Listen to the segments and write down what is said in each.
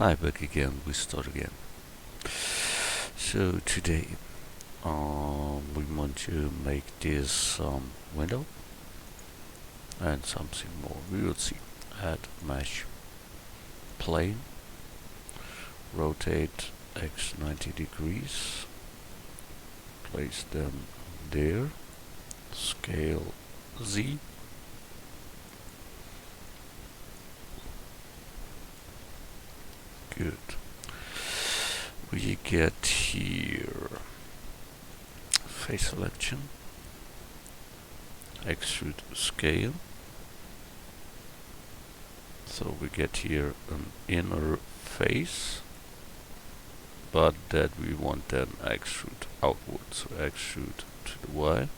Hi, back again. We start again. So today, we want to make this window and something more. We will see. Add mesh plane, rotate x 90 degrees, place them there, scale z. Good. We get here face selection, extrude scale. So we get here an inner face, but that we want then extrude outward. So extrude to the Y.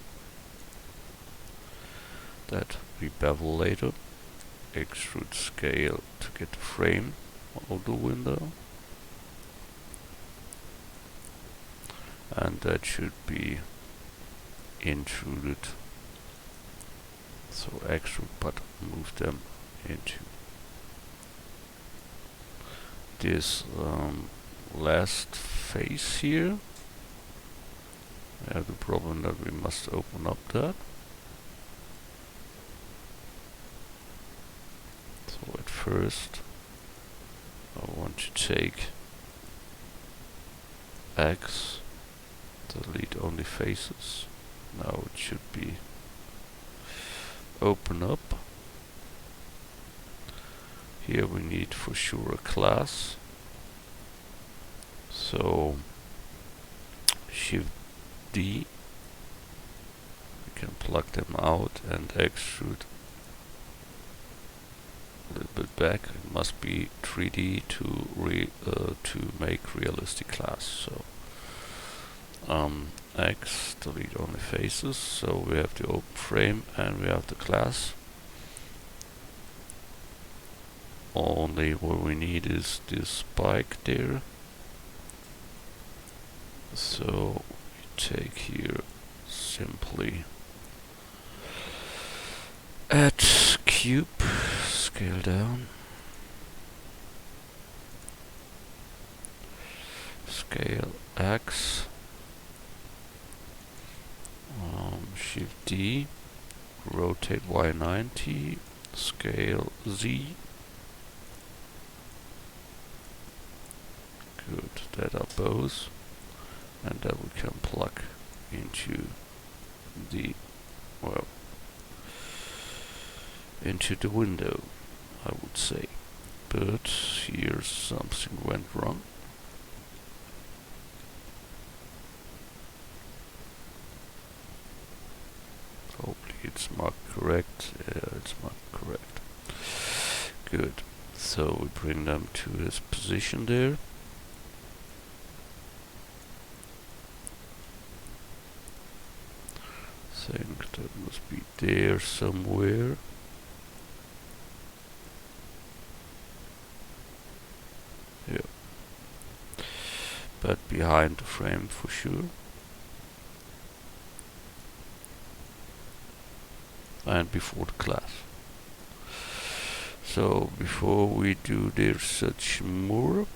That we bevel later. Extrude scale to get the frame of the window. And that should be intruded. So extrude, but move them into this last face here. I have the problem that we must open up that. So at first I want to take X, delete only faces. Now it should be open up. Here we need for sure a class. So Shift D, we can plug them out and extrude a little bit back. It must be 3D to make realistic class. So X, delete only faces. So we have the open frame and we have the class. Only what we need is this spike there. So we take here simply add cube, scale down, scale X, Shift D, rotate Y 90, scale Z. Good, that are both, and then we can plug into the, well, into the window, I would say. But here something went wrong. Hopefully it's marked correct. Yeah, it's marked correct. Good. So we bring them to his position there. Think that must be there somewhere. Yeah. But behind the frame for sure. And before the class. So before we do there such more,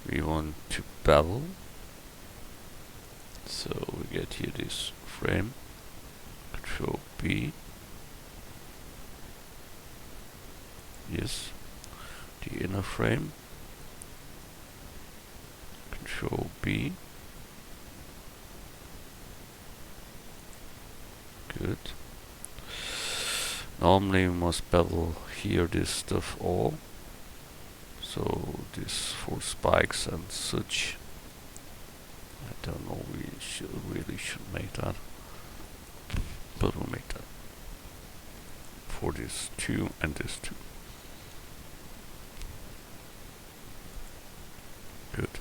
we want to bevel. So we get here this frame, Control B, yes, the inner frame, Control B, good. Normally we must bevel here this stuff all, so this for spikes and such. I don't know, we really should make that, but we'll make that for this 2 and this 2. Good.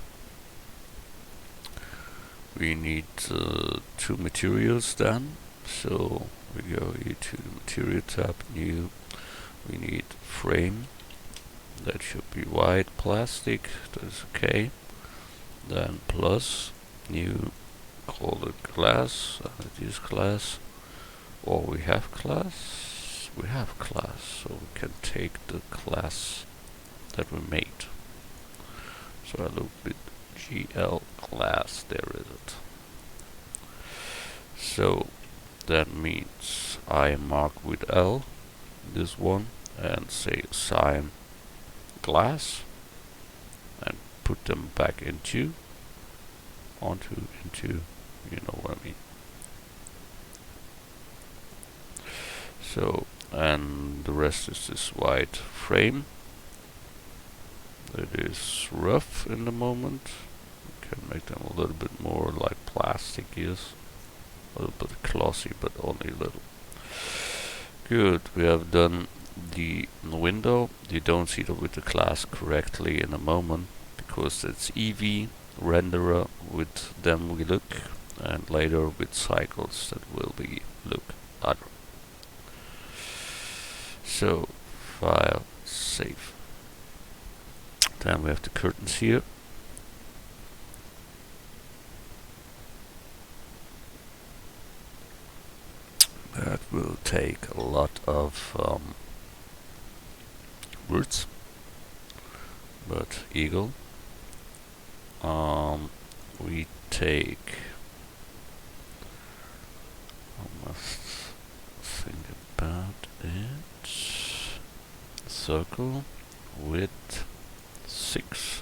We need 2 materials then, so we go here to the material tab, new, we need frame, that should be white plastic, that's okay, then plus, new, call it glass, this glass, or we have glass, we have class, so we can take the class that we made. So I look with GL class, there is it. So that means I mark with L this one and say assign class and put them back into, you know what I mean. So, and the rest is this white frame. It is rough in the moment. We can make them a little bit more like plastic, yes. A little bit glossy, but only a little. Good, we have done the window. You don't see that with the class correctly in a moment, because it's Eevee renderer, with them we look, and later with cycles that will be look other. So, file, save. Then we have the curtains here. That will take a lot of words, but eagle. We take, I must think about it, circle with 6.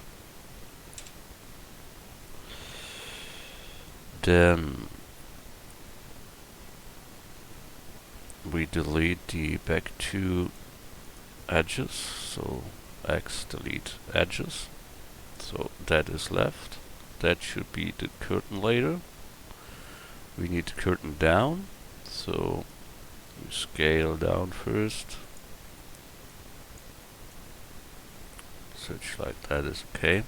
Then we delete the back 2 edges, so X delete edges, so that is left. That should be the curtain later. We need the curtain down, so we scale down first, such like that is okay,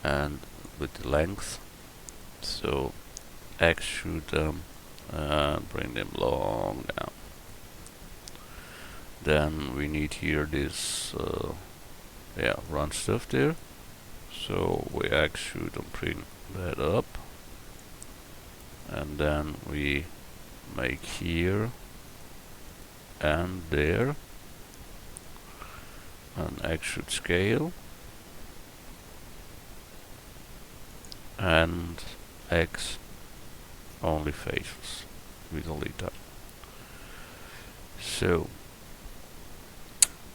and with the length, so extrude them and bring them long down. Then we need here this run stuff there, so we extrude and bring that up, and then we make here and there an extrude scale and X only faces. We delete that. So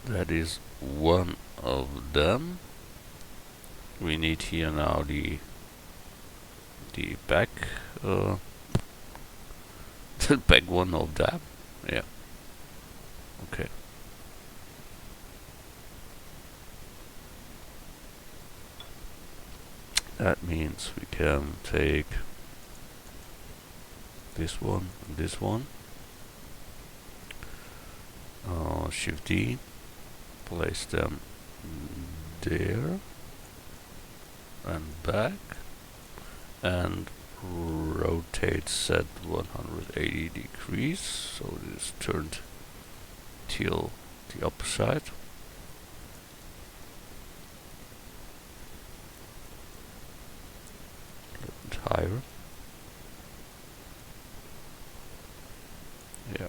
that is one of them. We need here now the back the back one of that. Yeah. Okay. That means we can take this one and this one. Shift D, place them there and back, and rotate set 180 degrees, so it is turned till the upper side. A little bit higher. Yeah.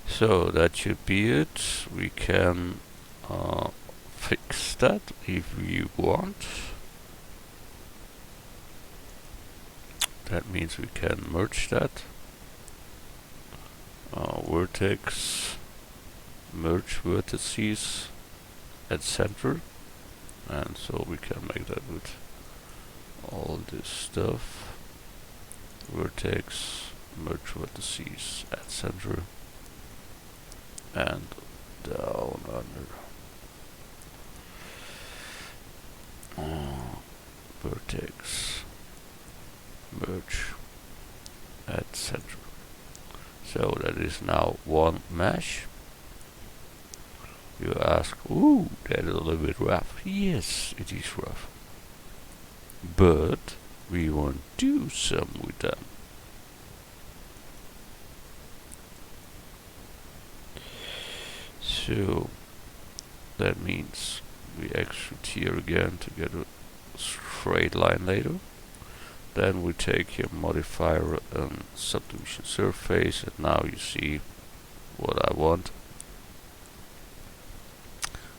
So that should be it. We can fix that if we want. That means we can merge that. Vertex, merge vertices at center, and so we can make that with all this stuff. Vertex, merge vertices at center, and down under. Vertex, merge at center. So that is now one mesh. You ask, ooh, that is a little bit rough. Yes, it is rough. But we want to do some with them. So that means we extrude here again to get a straight line later. Then we take your modifier and subdivision surface, and now you see what I want.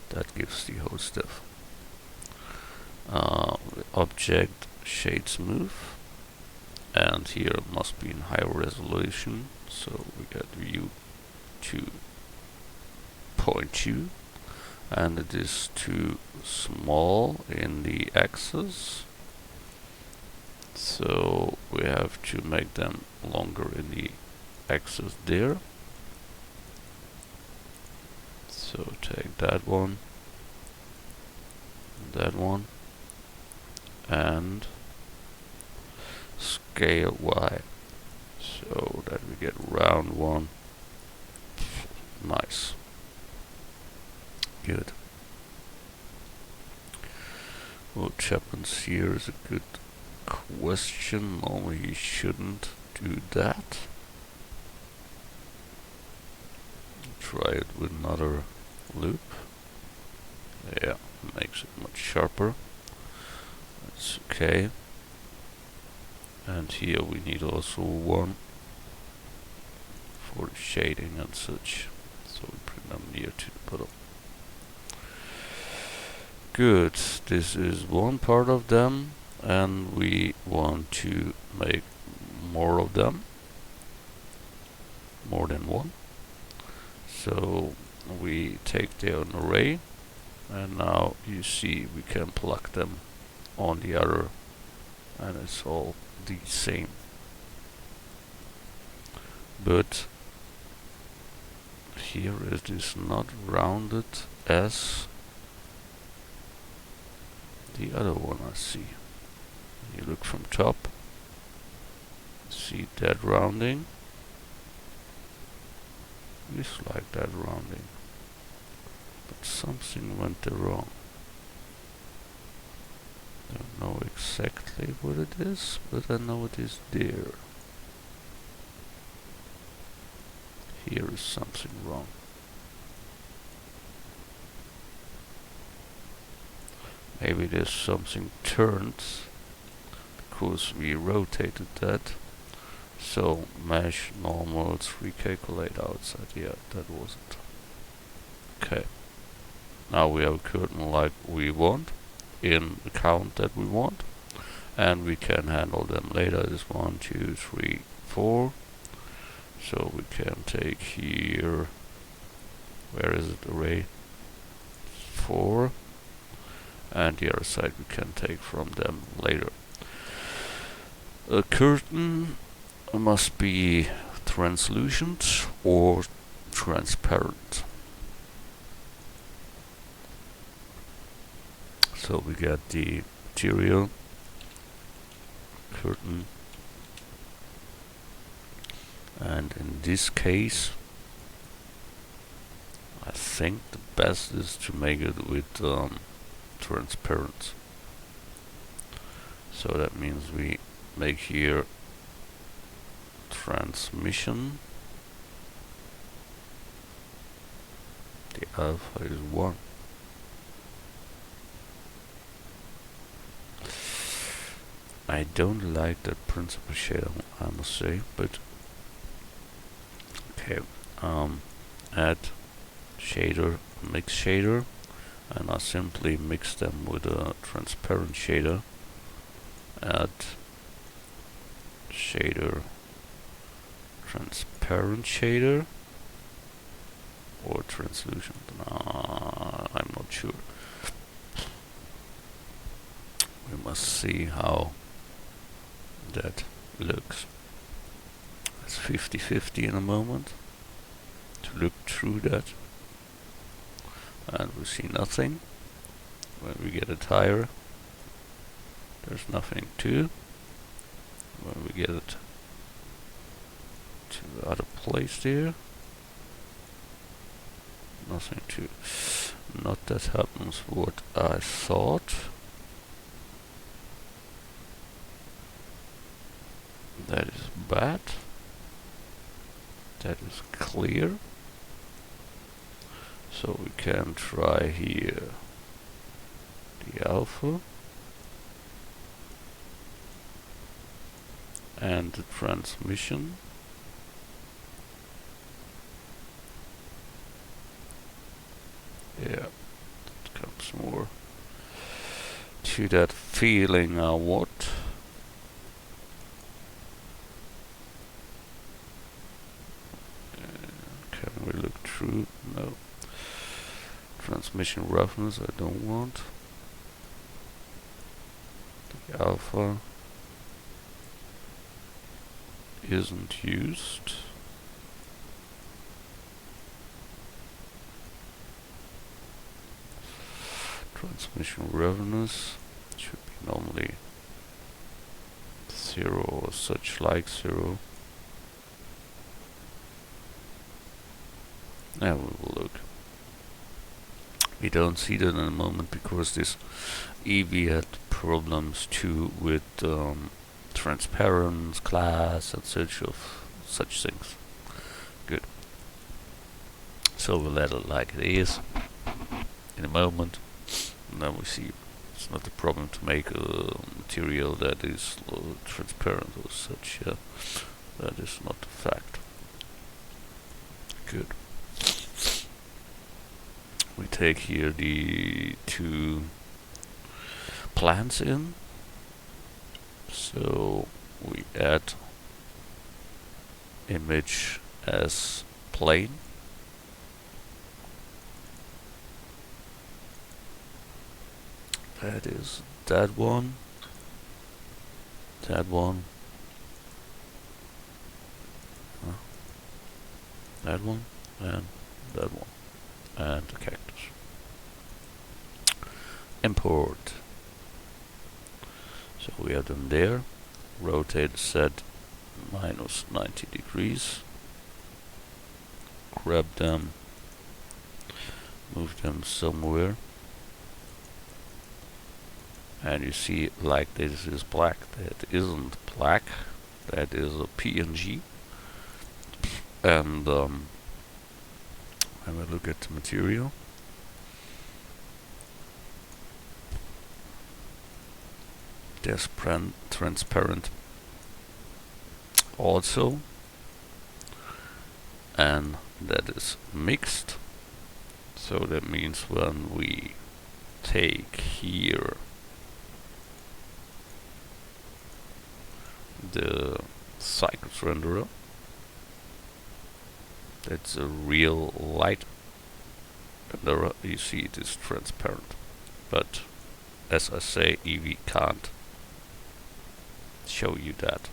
That gives the whole stuff. Object shade smooth, and here it must be in higher resolution, so we get view 2.2, and it is too small in the axis, so we have to make them longer in the axis there. So take that one, and scale Y, so that we get round one. Nice. Good. What happens here is a good question. Normally you shouldn't do that. Try it with another loop. Yeah, makes it much sharper. That's okay. And here we need also one for shading and such. So we bring them near to the bottom. Good. This is one part of them, and we want to make more of them. More than one. So we take the array, and now you see we can plug them on the other, and it's all the same. But here it is not rounded as the other one I see. You look from top, see that rounding. It's like that rounding, but something went wrong. Don't know exactly what it is, but I know it is there. Here is something wrong. Maybe there's something turned because we rotated that. So mesh, normals, recalculate outside. Yeah, that was it. Okay. Now we have a curtain like we want, in the count that we want, and we can handle them later. This 1, 2, 3, 4. So we can take here, where is it, array 4, and the other side we can take from them later. A curtain must be translucent or transparent. So we get the material, curtain, and in this case I think the best is to make it with transparent. So that means we make here transmission. The alpha is 1. I don't like that principal shader, I must say, but okay. Add shader, mix shader, and I simply mix them with a transparent shader. Add shader, transparent shader, or translucent. I'm not sure. We must see how that looks. It's 50-50 in a moment to look through that, and we see nothing. When we get it higher, there's nothing too. When we get it to the other place there, nothing too. Not that happens what I thought. That is bad. That is clear. So we can try here the alpha and the transmission. Yeah, it comes more to that feeling I want. Can we look through? No. Transmission roughness I don't want. The alpha isn't used. Transmission roughness should be normally 0 or such like 0. Now we will look. We don't see that in a moment because this EV had problems too with transparent class and such things. Good. So we'll let it like it is in a moment, and then we see it's not a problem to make a material that is transparent or such. Yeah, that is not a fact. Good. We take here the 2 plants in. So we add image as plane. That is that one, that one, that one, and that one, and the cactus. Import. So we have them there. Rotate set -90 degrees. Grab them, move them somewhere. And you see, like, this is black. That isn't black. That is a PNG. And when we look at the material, there's transparent also, and that is mixed. So that means when we take here the cycles renderer, that's a real light renderer, you see it is transparent, but as I say, Eevee can't show you that.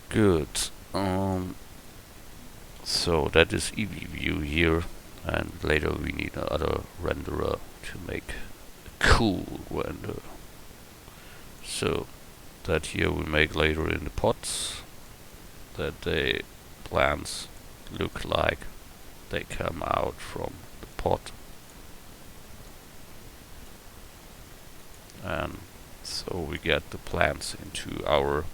Good. So that is Eevee view here, and later we need another renderer to make a cool render. So that here we make later in the pots, that the plants look like they come out from the pot. And so we get the plants into our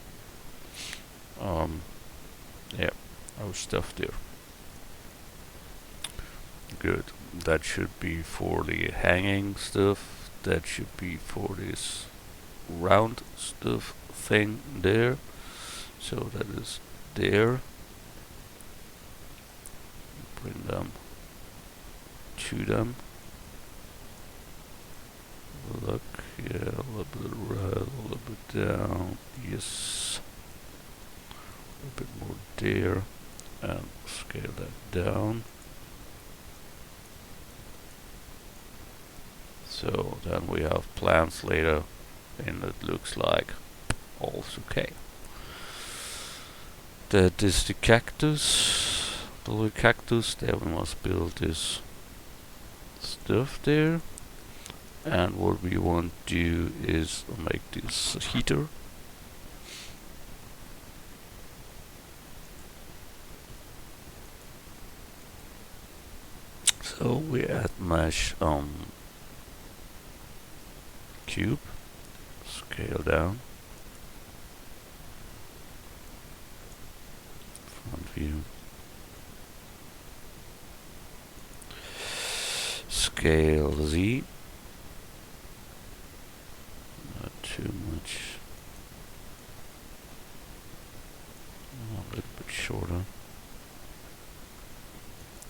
our stuff there. Good. That should be for the hanging stuff. That should be for this round stuff thing there. So that is there. Bring them to them. Look, yeah, a little bit right, a little bit down. Yes. A bit more there. And scale that down. So then we have plants later, and it looks like all's okay. That is the cactus, the little cactus. There we must build this stuff there. And what we want to do is make this heater. So we add mesh cube, scale down, front view, scale Z, not too much, a little bit shorter.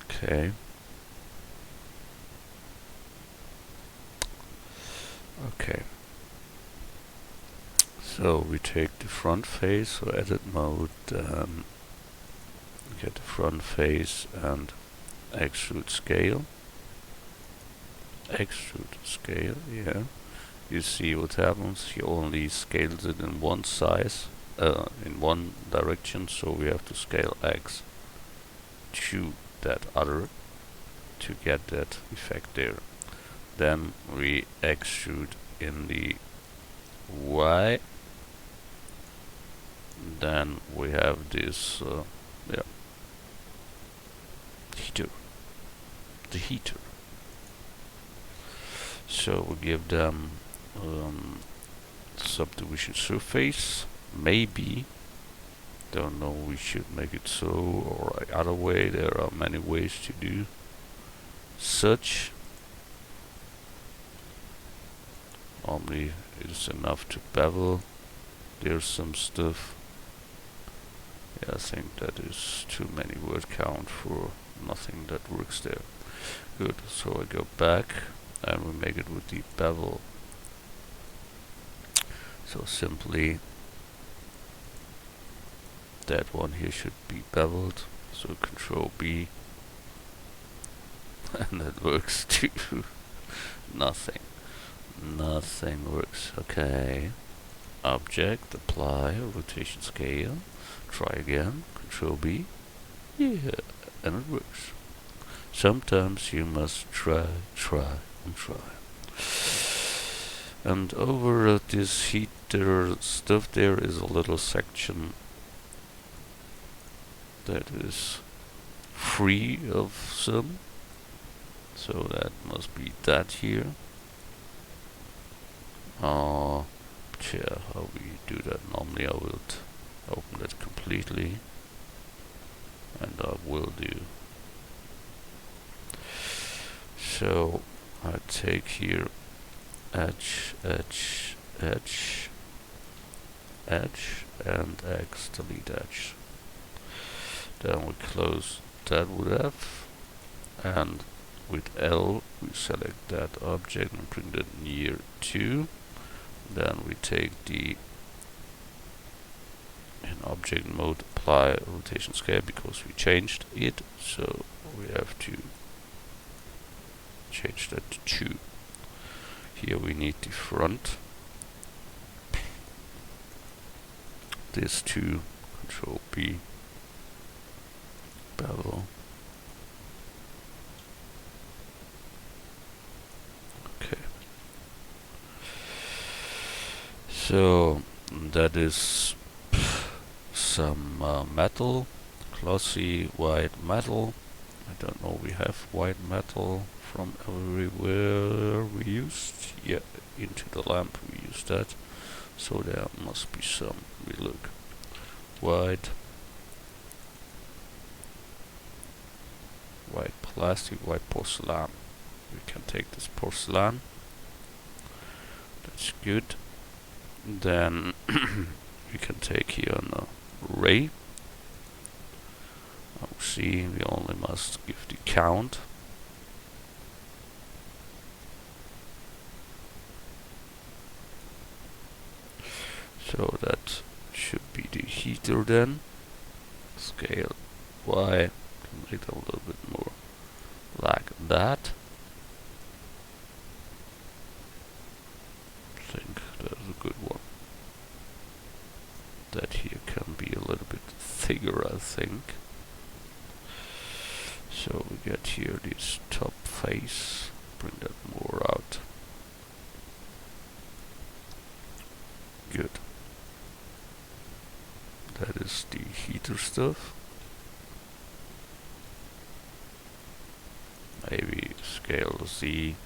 Okay. So we take the front face, so edit mode, get the front face and extrude scale. Extrude scale, yeah. You see what happens, he only scales it in one size, in one direction, so we have to scale X to that other to get that effect there. Then we extrude in the Y. Then we have this, heater, the heater. So we give them subdivision surface, maybe, don't know, we should make it so or other way, there are many ways to do such. Normally it is enough to bevel, there's some stuff, yeah, I think that is too many word count for nothing that works there. Good, so I go back and we make it with the bevel. So simply that one here should be beveled, so Control B and that works too. Nothing works. Okay, object, apply, rotation scale, try again, Control B, yeah, and it works. Sometimes you must try. And over this heater stuff there is a little section that is free of some, so that must be that here. Yeah, how we do that? Normally I would open that completely, and I will do. So I take here edge, edge, edge, edge, and X, delete edge. Then we close that with F, and with L we select that object and bring that near to. Then we take the, in object mode, apply rotation scale because we changed it, so we have to change that to 2. Here we need the front. This 2, Control B, bevel. Okay. So that is some metal, glossy white metal. I don't know, we have white metal from everywhere we used. Yeah, into the lamp we used that. So there must be some. We look. White plastic, white porcelain. We can take this porcelain. That's good. Then we can take here an array. See, we only must give the count. So that should be the heater then. Scale Y, make it a little bit more like that. I think that's a good one. That here can be a little bit thicker, I think. So we get here this top face, bring that more out. Good. That is the heater stuff. Maybe scale Z.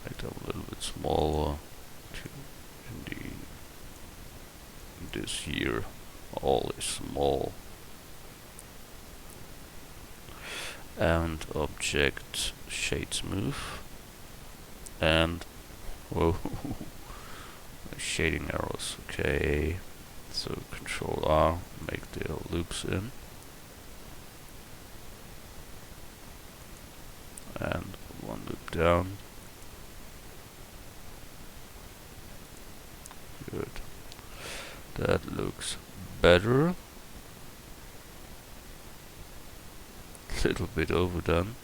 Make them a little bit smaller. In this here, all is small. And object shade smooth. And whoa, shading arrows. Okay, so Control R, make the loops in, and one loop down. That looks better. Little bit overdone.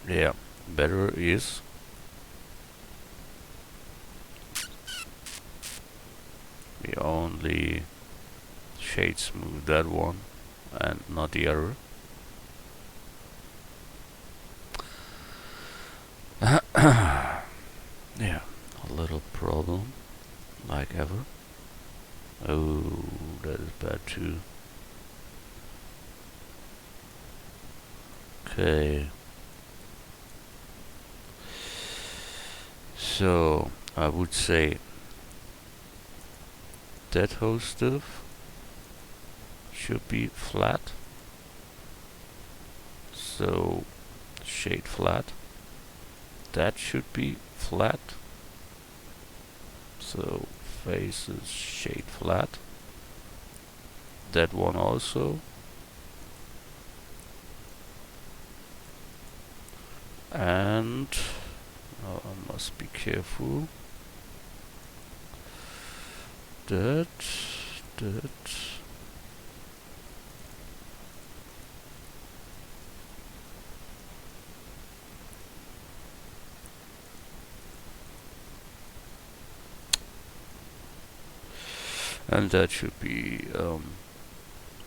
Yeah, better is we only shade smooth that one and not the other. Yeah, a little problem like ever. Oh, that is bad too. Okay. So I would say that whole stuff should be flat. So shade flat. That should be flat. So faces shade flat. That one also. And oh, I must be careful. That. And that should be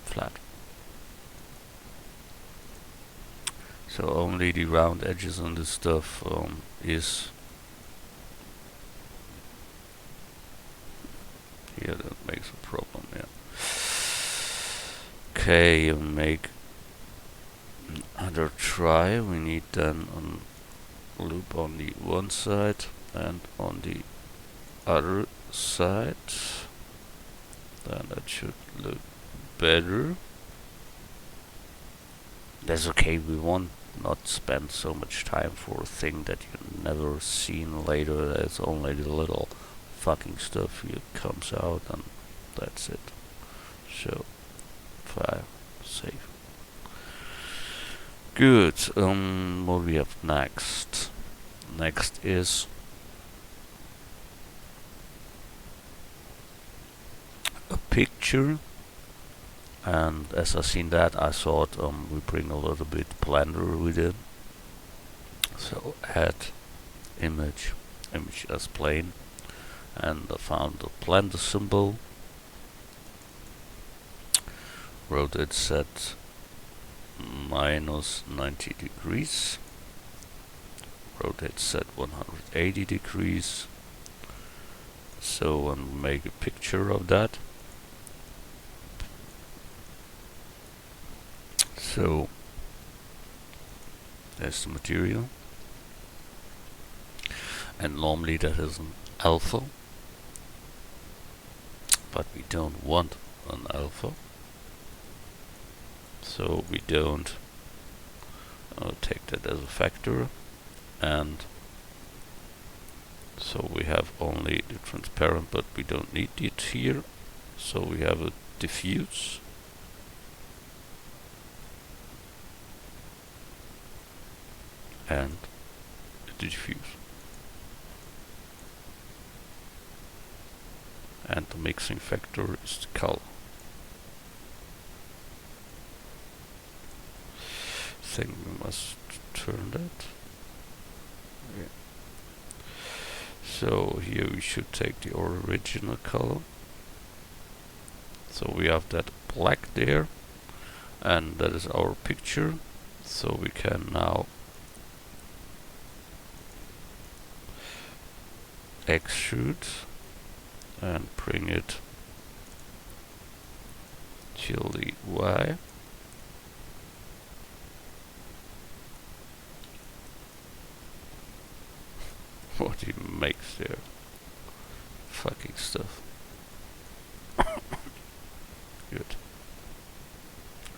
flat. So only the round edges on this stuff is here. That makes a problem. Yeah. Okay, make another try. We need then a loop on the one side and on the other side. Then that should look better. That's okay. We won't not spend so much time for a thing that you never seen later. That's only the little fucking stuff here comes out and that's it. So file, save. Good. What we have next? Next is a picture. And as I seen that, I thought we bring a little bit Blender with it. So add image as plain, and I found the Blender symbol. Rotate set minus 90 degrees. Rotate set 180 degrees. So and make a picture of that. So there's the material, and normally that is an alpha, but we don't want an alpha, so we don't take that as a factor, and so we have only the transparent, but we don't need it here, so we have a diffuse. And the diffuse. And the mixing factor is the color. I think we must turn that. Okay. So here we should take the original color. So we have that black there, and that is our picture. So we can now extrude and bring it till the Y. What he makes there. Fucking stuff. Good.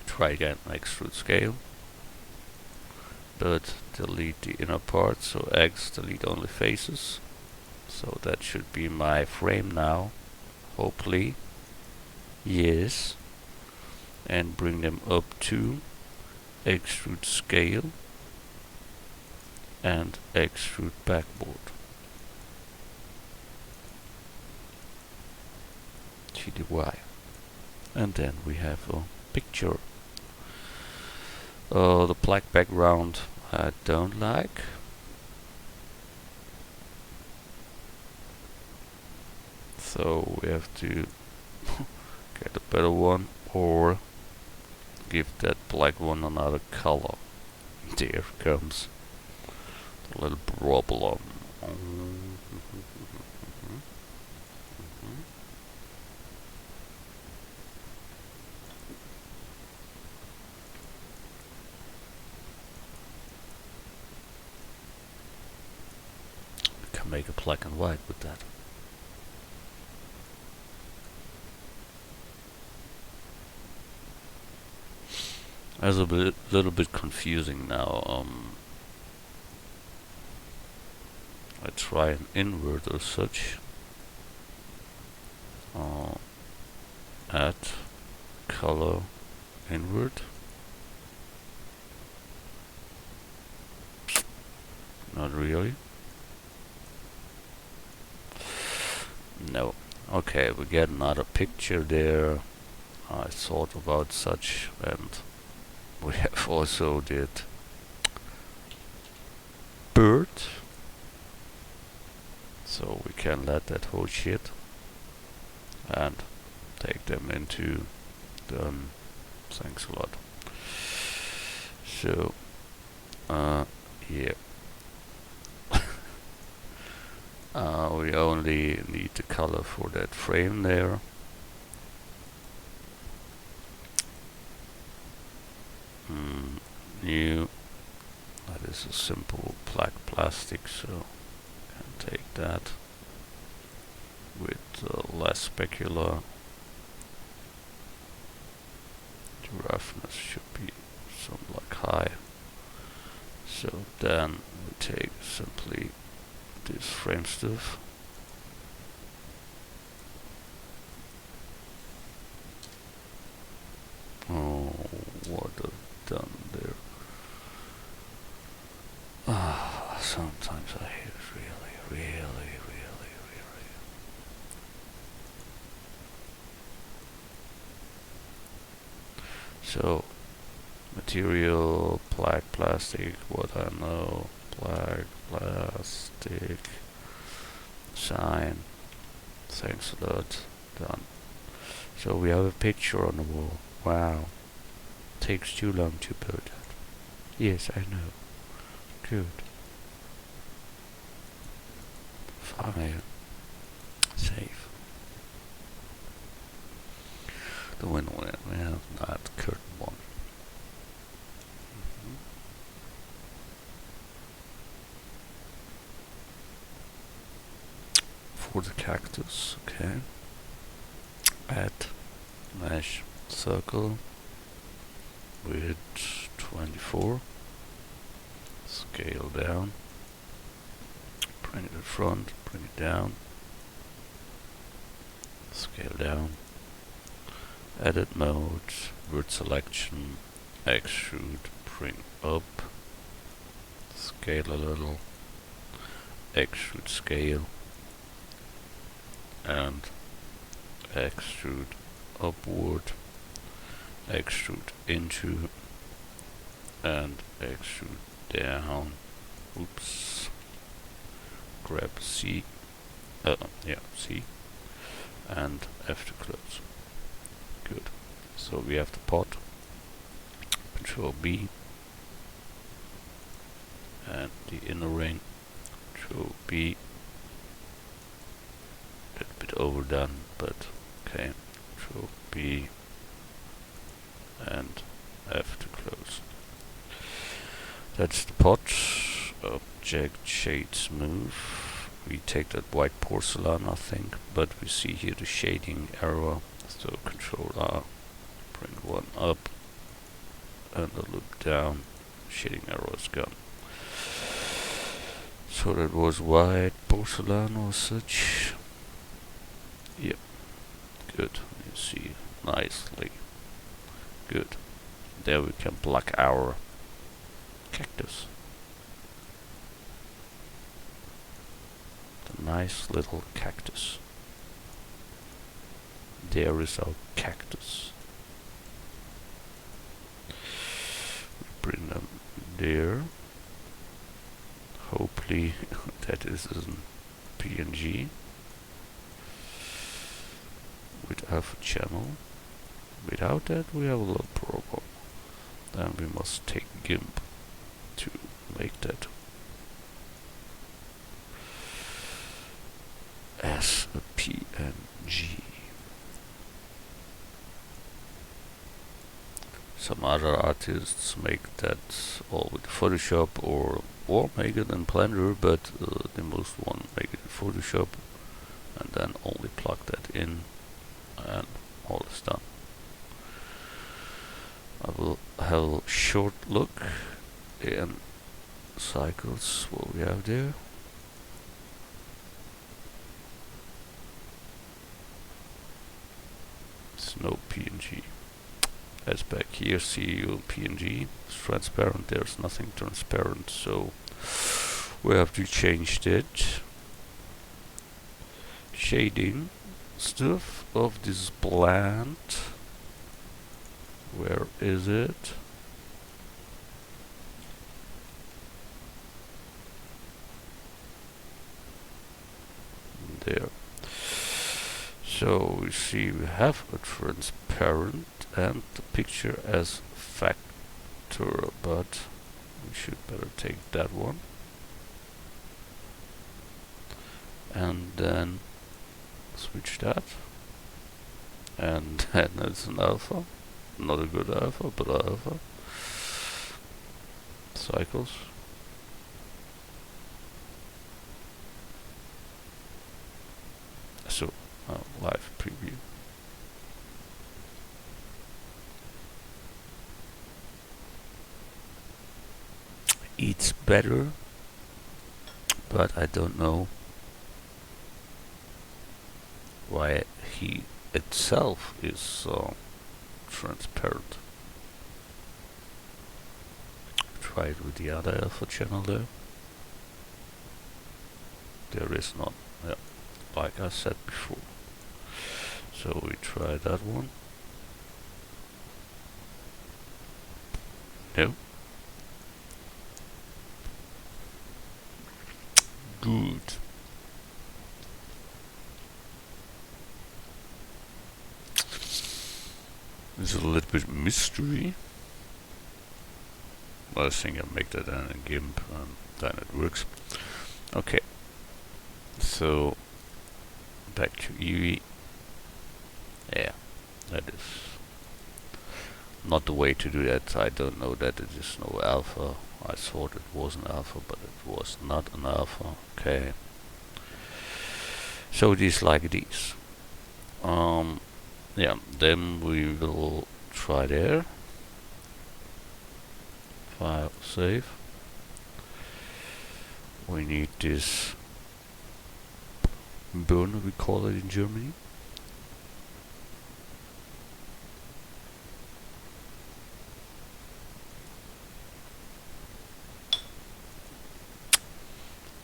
Try again, extrude scale. But delete the inner part, so X, delete only faces. So that should be my frame now, hopefully. Yes. And bring them up to extrude scale and extrude backboard. TDY. And then we have a picture. The black background I don't like. So we have to get a better one, or give that black one another color. There comes a little problem. Can make a black and white with that. That's a little bit confusing now. I try an invert or such. Add color invert. Not really. No. Okay, we get another picture there. I thought about such, and we have also did bird. So we can let that whole shit and take them into done. Thanks a lot. So yeah. We only need the color for that frame there. New. That is a simple black plastic, so can take that with less specular. The roughness should be something like high. So then we take simply this frame stuff. Oh, what I've done there. Sometimes I hate it really. So, material, black plastic, what I know, black plastic, sign, thanks a lot, done. So we have a picture on the wall. Wow, takes too long to build that. Yes, I know. Good. File. Save. The window, we have that curtain one. For the cactus, okay. Add mesh circle with 24. Scale down. Bring it in front, bring it down. Scale down. Edit mode, word selection, extrude, bring up, scale a little, extrude scale, and extrude upward, extrude into, and extrude down. Oops. Grab C, C, and F to close. Good. So we have the pot. Control B, and the inner ring. Control B. A little bit overdone, but okay. Control B, and F to close. That's the pot. Object shade smooth. We take that white porcelain, I think, but we see here the shading error. So Control R, bring one up and a loop down. Shading error is gone. So that was white porcelain or such. Yep, good. You see nicely. Good. There we can block our cactus. The nice little cactus. there is our cactus. We bring them there. Hopefully that isn't PNG with alpha channel. Without that we have a little problem. Then we must take GIMP to make that as a PNG. Some other artists make that all with Photoshop or make it in Blender, but the most one make it in Photoshop and then only plug that in and all is done. I will have a short look in cycles what we have there. It's no PNG. As back here, see you PNG. It's transparent, there's nothing transparent, so we have to change that. Shading stuff of this plant. Where is it? There. So we see we have a transparent and the picture as factor, but we should better take that one. And then switch that. And then it's an alpha. Not a good alpha, but alpha. Cycles. So, live preview. It's better, but I don't know why he itself is transparent. Try it with the other alpha channel there. There is none, yeah, like I said before. So we try that one. No. Good. There's a little bit of mystery. I think I'll make that in GIMP and then it works. Okay. So back to Eevee. Yeah, that is not the way to do that. I don't know that it is no alpha. I thought it was an alpha, but it was not an alpha. Okay. So it is like these. Yeah, then we will try there. File, save. We need this burner, we call it in Germany.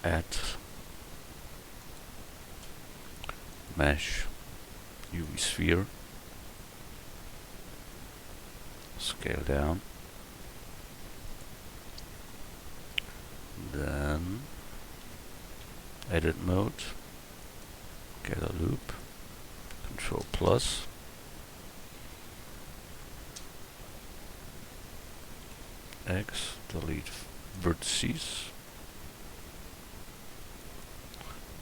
Add mesh UV sphere, scale down, then edit mode, get a loop, Control plus, X, delete vertices,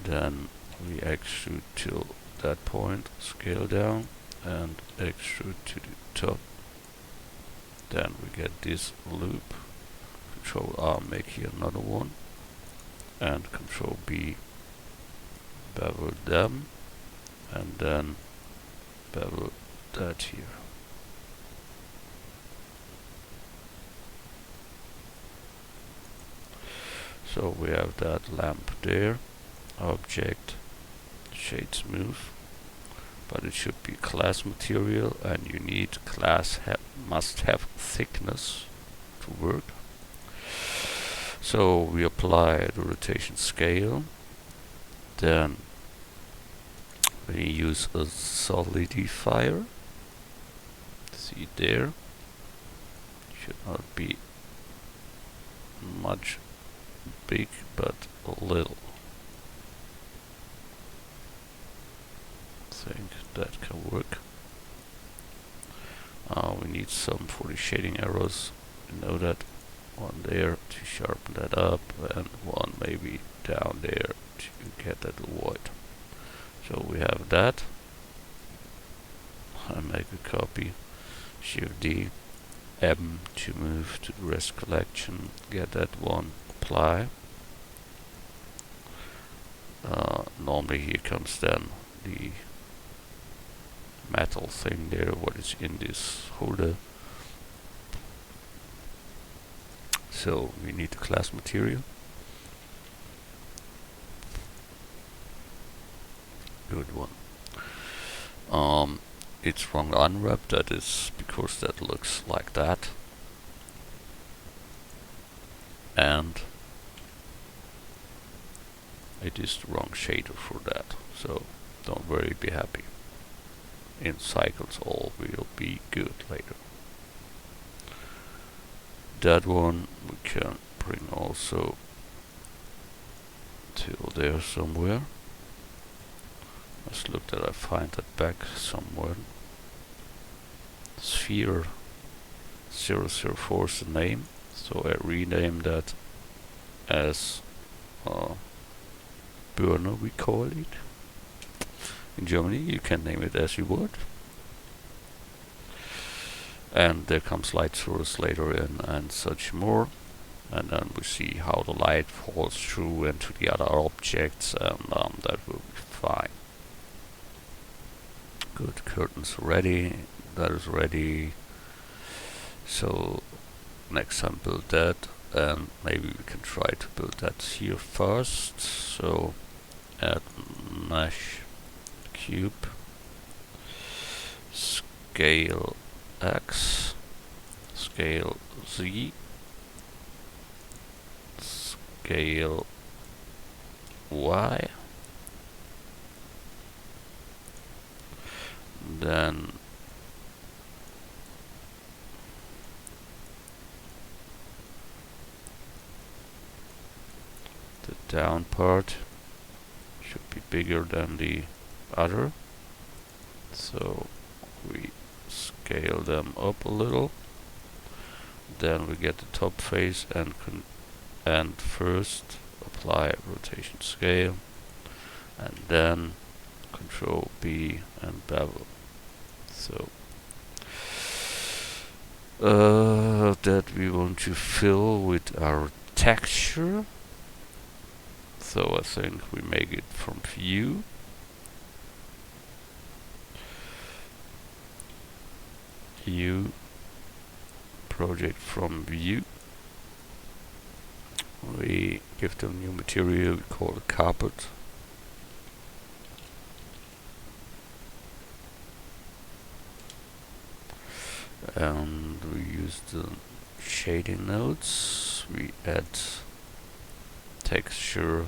then we extrude till that point, scale down and extrude to the top. Then we get this loop, Control R, make here another one, and Control B, bevel them, and then bevel that here. So we have that lamp there, object, shade smooth, but it should be class material, and you need class must have thickness to work. So we apply the rotation scale, then we use a solidifier. See there, should not be much big, but a little. I think that can work. We need some for the shading arrows. You know that. One there to sharpen that up, and one maybe down there to get that void. So we have that. I make a copy. Shift D, M to move to the rest collection. Get that one. Apply. Normally here comes then the metal thing there, what is in this holder. So we need the class material. Good one. It's wrong unwrap, that is because that looks like that. And it is the wrong shader for that. So don't worry, be happy. In cycles all will be good later. That one we can bring also till there somewhere. Let's look that I find that back somewhere. Sphere 004 is the name, so I rename that as burner, we call it. In Germany you can name it as you would. And there comes light source later in and such more, and then we see how the light falls through into the other objects, and that will be fine. Good, curtains ready, that is ready. So next time build that, and maybe we can try to build that here first. So add mesh cube, scale X, scale Z, scale Y, then the down part should be bigger than the other, so we scale them up a little. Then we get the top face and first apply rotation scale, and then Control B and bevel. So that we want to fill with our texture. So I think we make it from view. View, project from view. We give them new material, we call it carpet. And we use the shading nodes. We add texture,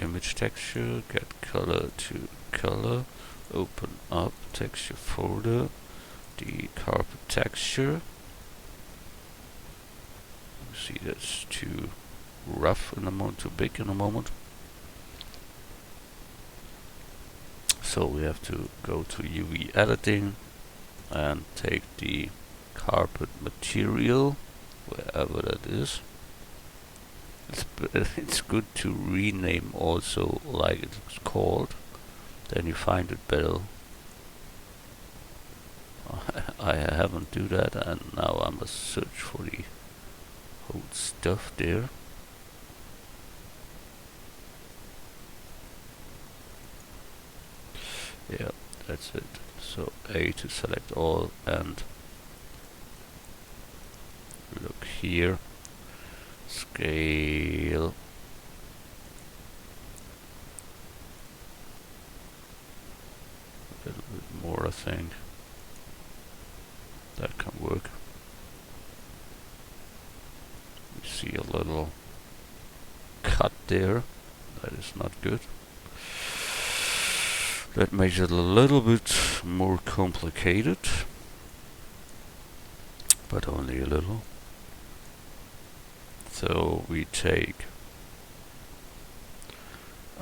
image texture, get color to color, open up texture folder, the carpet texture. You see that's too rough in a moment, too big in a moment. So we have to go to UV editing and take the carpet material, wherever that is. It's good to rename also like it's called, then you find it better. I haven't do that, and now I must search for the whole stuff there. Yeah, that's it. So A to select all, and look here, scale, a little bit more I think, that can work. We see a little cut there, that is not good. That makes it a little bit more complicated, but only a little. So we take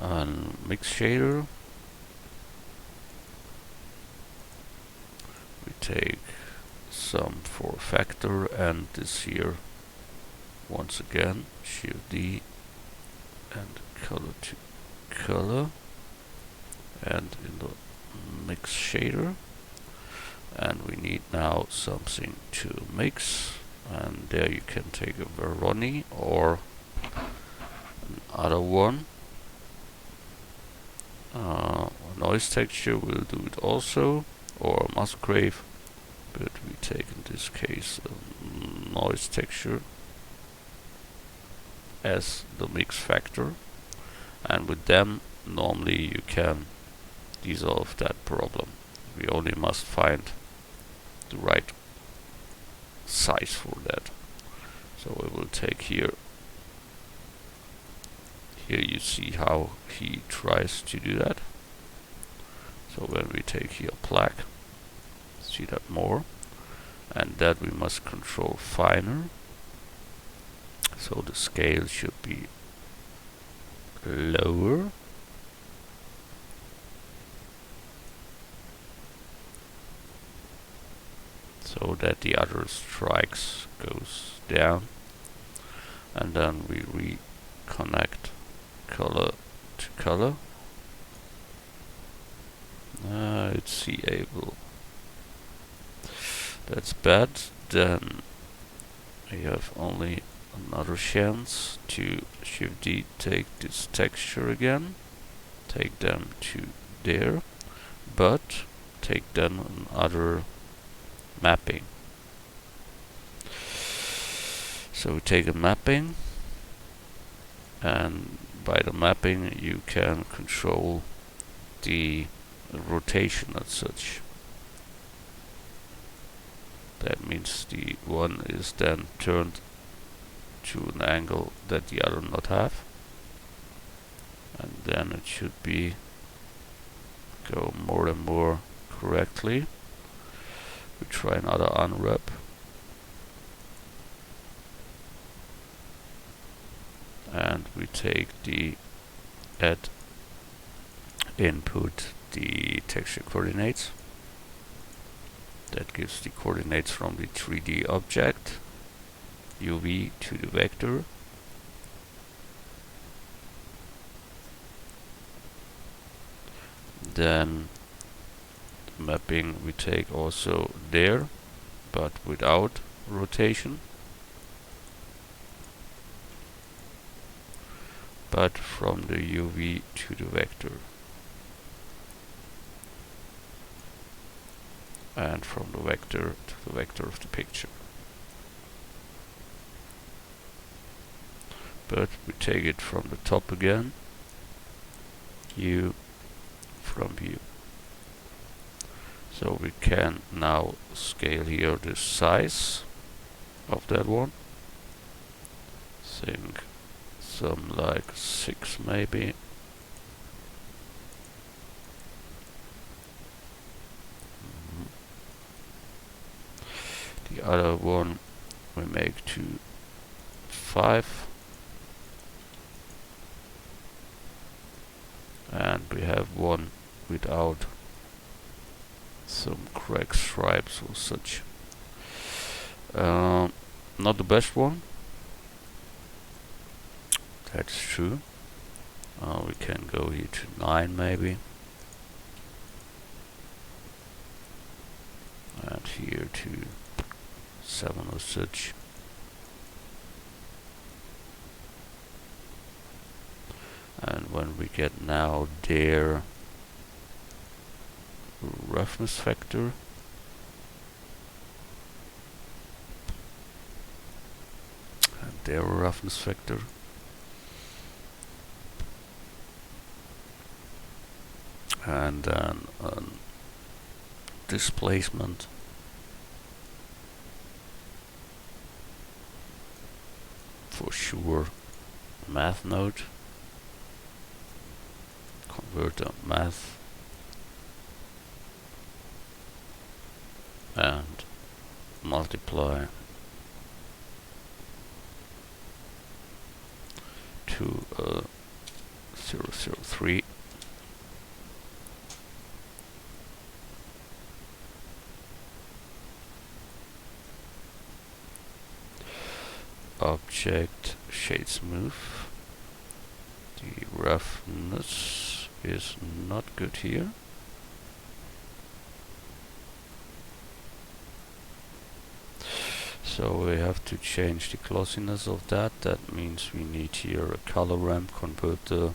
a mix shader, we take some for factor, and this here once again Shift D and color to color, and in the mix shader, and we need now something to mix, and there you can take a Veroni or another one. A noise texture will do it also, or Musgrave, but we take in this case a noise texture as the mix factor, and with them normally you can dissolve that problem. We only must find the right size for that. So I will take here you see how he tries to do that. So when we take here black, see that more, and that we must control finer, so the scale should be lower, so that the other strikes goes down, and then we reconnect color to color. It's C-able. That's bad. Then we have only another chance to Shift D, take this texture again, take them to there, but take then another mapping. So we take a mapping, and by the mapping you can control the rotation as such. That means the one is then turned to an angle that the other not have, and then it should be go more and more correctly. We try another unwrap, and we take the add input the texture coordinates. That gives the coordinates from the 3D object UV to the vector. Then the mapping we take also there, but without rotation, but from the UV to the vector, and from the vector to the vector of the picture. But we take it from the top again, view from view. So we can now scale here the size of that one. Think some like 6 maybe. The other one we make to 5. And we have one without some crack stripes or such. Not the best one. That's true. We can go here to 9 maybe. And here to 7 or such. And when we get now their roughness factor, and their roughness factor, and then displacement, for sure math node, convert a math and multiply to 003. Object shade smooth. The roughness is not good here. So we have to change the glossiness of that. That means we need here a color ramp, convert the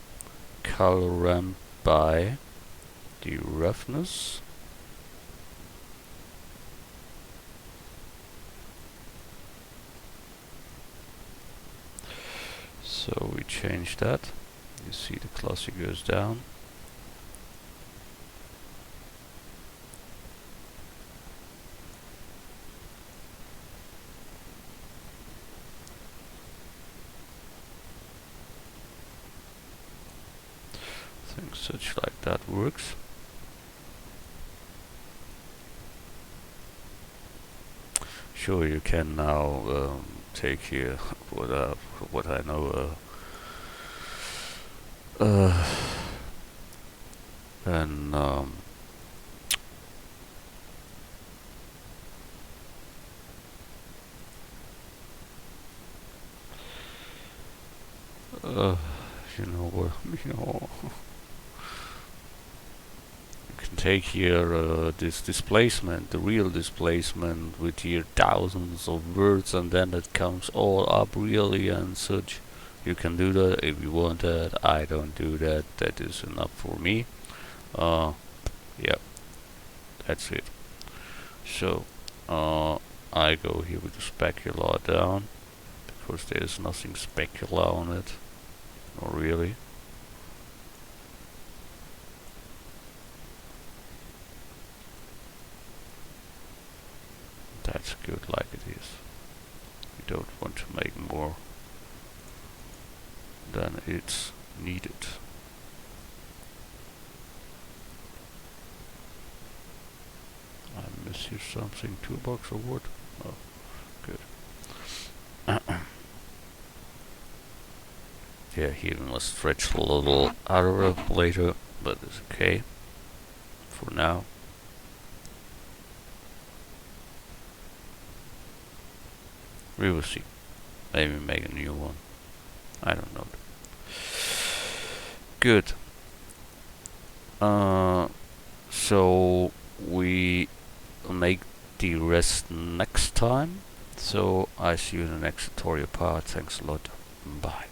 color ramp by the roughness. So we change that. You see the glossy goes down. I think such like that works. Sure, you can now take here what I know and you know what, you know, you can take here this displacement, the real displacement, with here thousands of words, and then it comes all up really and such. You can do that if you want that. I don't do that. That is enough for me. Yeah, that's it. So I go here with the specular down, because there's nothing specular on it. Not really. That's good like it is. We don't want to make more than it's needed. I miss here something, toolbox or what? Oh, good. Yeah, he must stretch a little harder later, but it's okay for now. We will see. Maybe make a new one. I don't know. Good. So we make the rest next time. So I see you in the next tutorial part. Thanks a lot. Bye.